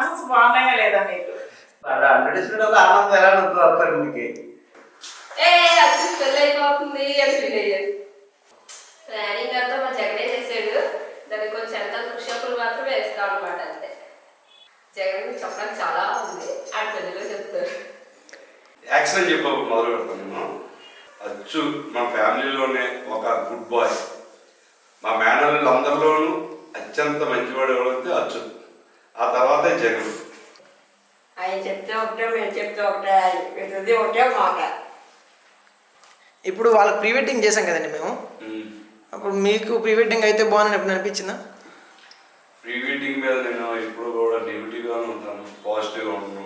Chances బాగున్నాయా లేదా మీకు? ఆనందం ఎలా ఉంటుంది మీకు? అది పెళ్ళి అయిపోతుంది అని ఫీల్ అయ్యాడు. ప్లానింగ్ అంతా మా జగనే చేసాడు. దానికి కొంచెం ఎంత వృక్షాపులు మాత్రం వేస్తాం అనమాట. అంతే. జగన్ చెప్పడానికి చాలా ఉంది. ఆడ పెద్దలో చెప్తారు. యాక్సిడెంట్ చెప్ప మొదలు పెడతాను నేను. అచ్చు మా ఫ్యామిలీలోనే ఒక గుడ్ బాయ్. మా మేనల్లు అందరిలోనూ అత్యంత మంచివాడు ఎవరైతే అచ్చు. ఆ తర్వాతే జగన్. ఆయన చెప్తే ఒకటే, మేము చెప్తే ఒకటే, ఇది ఒకటే మాట. ఇప్పుడు వాళ్ళకి ప్రీ వెడ్డింగ్ చేసాం కదండి మేము. అప్పుడు మీకు ప్రీ వెడ్డింగ్ అయితే బాగుందని ఎప్పుడు అనిపించిందా? ప్రీ వెడ్డింగ్ మీద నేను ఎప్పుడు కూడా నెగిటివ్గానే ఉంటాను, పాజిటివ్గా ఉంటాను.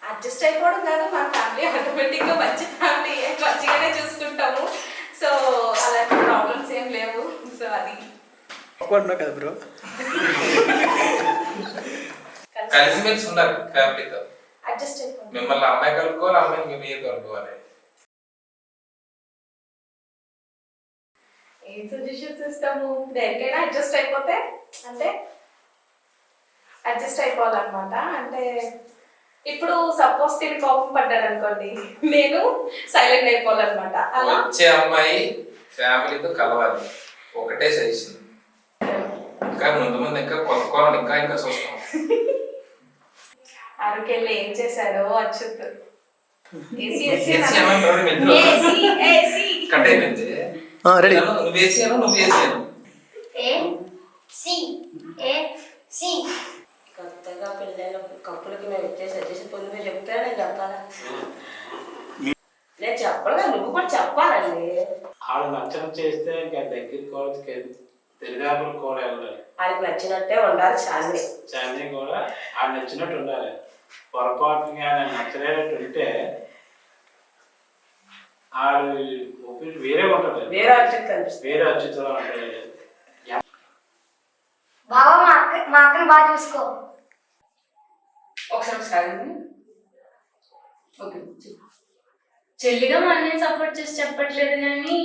అడ్జస్ట్ అయిపోవడం కాదు, మా ఫ్యామిలీ ఆటోమేటిక్గా మంచి ఫ్యామిలీ, మంచిగానే చూసుకుంటాము. సో అలాంటి ప్రాబ్లమ్స్ ఏం లేవు. సో అది కదా బ్రో. కలిసిమెలిసి ఉండాలి ఫ్యామిలీతో. అడ్జస్ట్ అయిపోయింది. మిమ్మల్ని అమ్మాయి కలుపుకోవాలి, అమ్మాయిని మీరు కలుపుకోవాలి. ఏం సజెషన్స్ ఇస్తాము? దేనికైనా అడ్జస్ట్ అయిపోతే అంటే అడ్జస్ట్ అయిపోవాలన్నమాట. అంటే ఇప్పుడు సపోజ్ తిని కోపం పడ్డాడు అనుకోండి, నేను సైలెంట్ అయిపోవాలన్నమాట. అలా వచ్చే అమ్మాయి ఫ్యామిలీతో కలవాలి, ఒకటే సజెషన్. ఇంకా ముందు ముందు ఇంకా కొనుక్కోవాలని ఇంకా చూస్తాం. అరకెళ్ళి ఏం చేశాడో అచ్చుత్ కట్ అయిపోయింది. నువ్వు వేసాను, నువ్వు వేసాను. కొత్తగా పిల్లలు కప్పులకి మేము ఇచ్చే సజెషన్ పొంది మీరు చెప్తే నేను చెప్పాలా? నేను చెప్పాలి, నువ్వు కూడా చెప్పాలండి. ఆడు నచ్చడం చేస్తే ఇంకా దగ్గర కూడా దరిదాపులు కూడా వెళ్ళాలి. ఆడికి నచ్చినట్టే ఉండాలి. చాందీ కూడా ఆడు నచ్చినట్టు ఉండాలి. పొరపాటుగా నచ్చలేనట్టు ఉంటే ఆడు వేరే ఉంటుంది, వేరే అచ్యుతంలో ఉంటుంది. బాబా మా అక్కని బాగా చూసుకో. ఒకసారి చెల్లిగా మా అన్నయ్య సపోర్ట్ చేసి చెప్పట్లేదు కానీ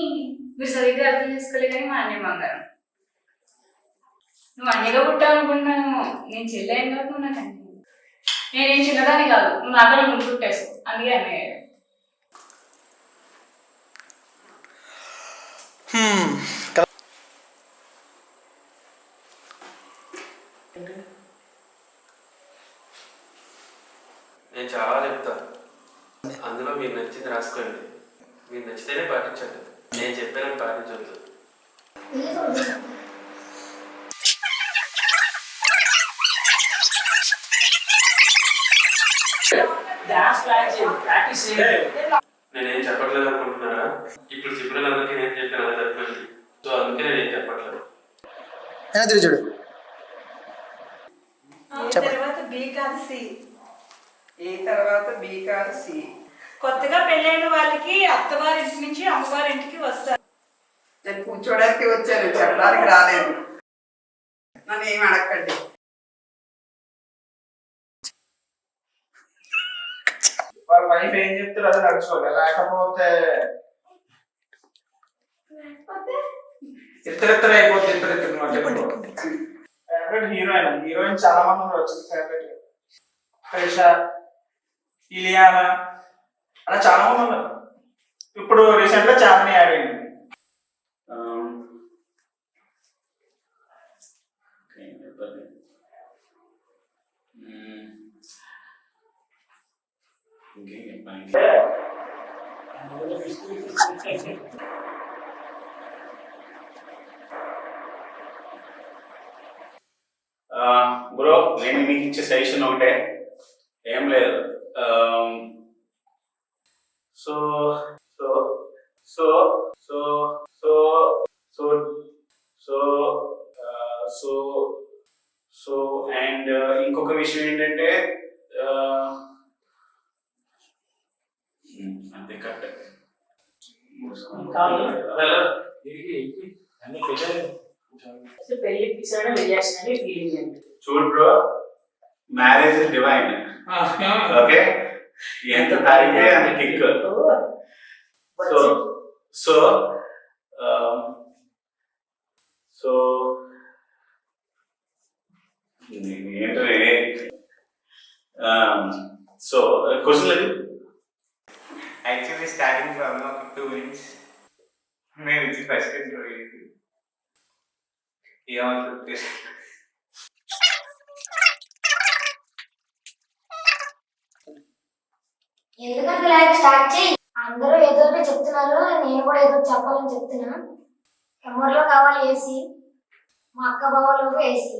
మీరు సరిగ్గా అర్థం చేసుకోలేదు. కానీ మా అన్నయ్య బంగారం. నువ్వు అన్నయ్యగా పుట్టావు అనుకుంటున్నాను. నేను చెల్లి అయిన కాబట్టి నాకు అన్నయ్య. నేనేం చిన్నదాన్ని కాదు, నువ్వు నాతో ముందు పుట్టేసావు, అందుకే అన్నయ్య. నేను చాలా చెప్తాను, అందులో మీరు నచ్చింది రాసుకోండి. మీరు నచ్చితేనే పాటించండి, నేను చెప్పానని పాటించవద్దు. నేనేం చెప్పట్లేదు అనుకుంటున్నారా? ఇప్పుడు చెప్పినందుకే నేను చెప్పాను అదే చెప్పండి. సో అందుకే నేనేం చెప్పట్లేదు. చూడు తర్వాత బి కాదు సి. ఏ తర్వాత బి కాదు సి. కొత్తగా పెళ్ళైన వాళ్ళకి అత్తవారింటి నుంచి అమ్మవారింటికి వస్తారు. నేను కూర్చోడానికి వచ్చాను, చెప్పడానికి రాలేదు. నన్ను ఏమి అడగండి. వాళ్ళ వైఫ్ ఏం చెప్తారు అది నడుచుకోవాలి. లేకపోతే ఇతరితర అయిపోతుంది. ఫేవరెట్ హీరోయిన్ చాలా మంది ఉన్నారు. వచ్చింది ఫేవరెట్ త్రిషా, ఇలియానా అలా చాలా మంది ఉన్నారు. ఇప్పుడు రీసెంట్ గా చాందిని యాడ్ అయింది. బ్రో, నేను మీకు ఇచ్చే సజెషన్ ఒకటే, ఏం లేదు. So so so so so so so so so and ఇంకొక విషయం ఏంటంటే అంతే కరెక్ట్. చూడు bro, marriage is divine. Okay, ఎంత తాగితే అంత కిక్. సో సో సో ఏంటనే సో క్వశ్చన్ లేదు. Actually, starting from 2 minutes, నేను ఇచ్చి ఫస్ట్ ఏమవుతుంది ఎందుకంటే లైక్ స్టార్ట్ చేయి. అందరూ ఏదో ఒకటి చెప్తున్నారు, నేను కూడా ఏదో ఒకటి చెప్పాలని చెప్తున్నా. ఎవరిలో కావాలి ఏసీ? మా అక్క బావలో ఏసీ.